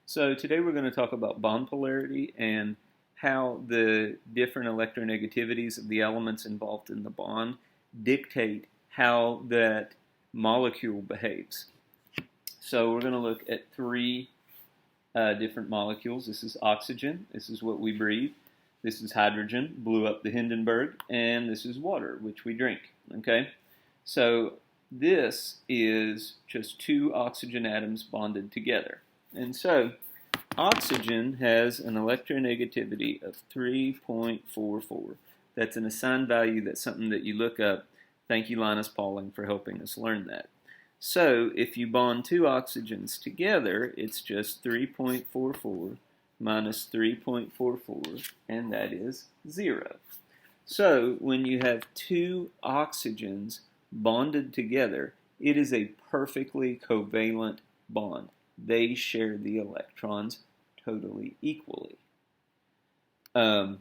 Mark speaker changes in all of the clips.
Speaker 1: So today we're going to talk about bond polarity and how the different electronegativities of the elements involved in the bond dictate how that molecule behaves. So we're going to look at three different molecules. This is oxygen. This is what we breathe. This is hydrogen, blew up the Hindenburg, and this is water, which we drink. Okay, so this is just two oxygen atoms bonded together. And so oxygen has an electronegativity of 3.44. That's an assigned value. That's something that you look up. Thank you, Linus Pauling, for helping us learn that. So if you bond two oxygens together, it's just 3.44 minus 3.44, and that is 0. So when you have two oxygens bonded together, it is a perfectly covalent bond. They share the electrons totally equally. And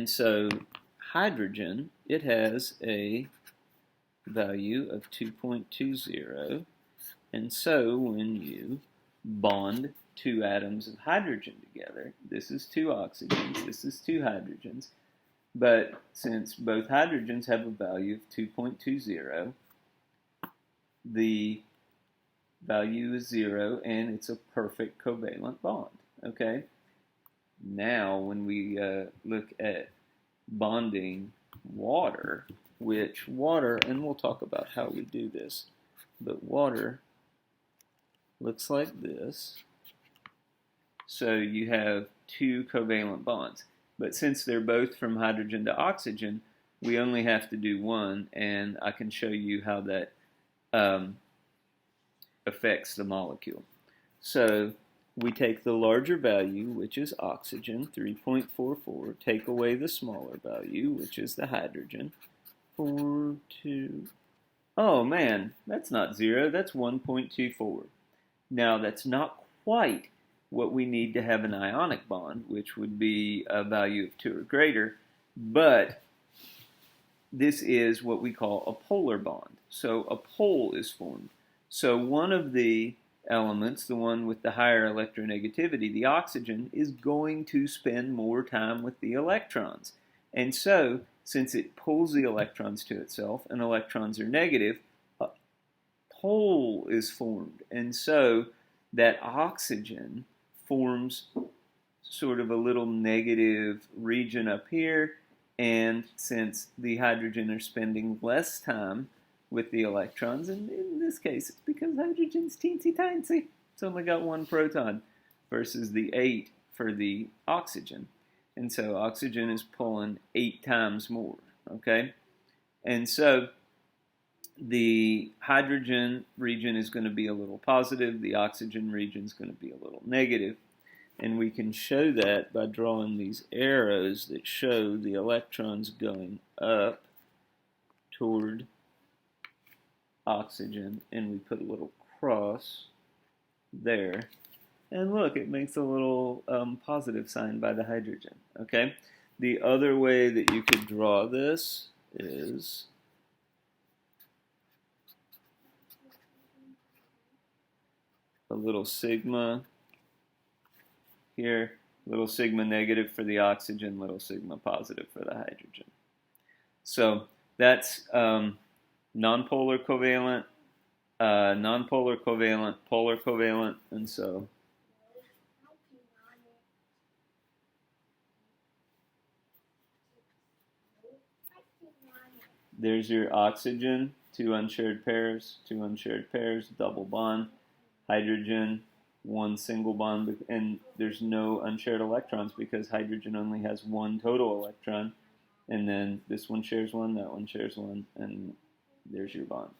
Speaker 1: so hydrogen, it has a value of 2.20, and so when you bond two atoms of hydrogen together, this is two oxygens, this is two hydrogens, but since both hydrogens have a value of 2.20, the value is 0, and it's a perfect covalent bond. Okay? Now, when we look at bonding water, which water, and we'll talk about how we do this, but water looks like this. So you have two covalent bonds. But since they're both from hydrogen to oxygen, we only have to do one, and I can show you how that affects the molecule. So we take the larger value, which is oxygen, 3.44, take away the smaller value, which is the hydrogen, 4, 2, oh man, that's not 0, that's 1.24. Now that's not quite what we need to have an ionic bond, which would be a value of 2 or greater, but this is what we call a polar bond. So a pole is formed. So one of the elements, the one with the higher electronegativity, the oxygen, is going to spend more time with the electrons. And so, since it pulls the electrons to itself, and electrons are negative, a pole is formed. And so, that oxygen forms sort of a little negative region up here, and since the hydrogen are spending less time with the electrons, and in this case it's because hydrogen's teensy tiny, it's only got one proton versus the 8 for the oxygen, and so oxygen is pulling 8 times more. Okay, and so the hydrogen region is going to be a little positive, the oxygen region is going to be a little negative, and we can show that by drawing these arrows that show the electrons going up toward oxygen, and we put a little cross there, and look, it makes a little positive sign by the hydrogen. Okay, the other way that you could draw this is a little sigma here, little sigma negative for the oxygen, little sigma positive for the hydrogen. So that's nonpolar covalent, nonpolar covalent, polar covalent, and so there's your oxygen, two unshared pairs, double bond, hydrogen, one single bond, and there's no unshared electrons because hydrogen only has one total electron, and then this one shares one, that one shares one, and there's your bond.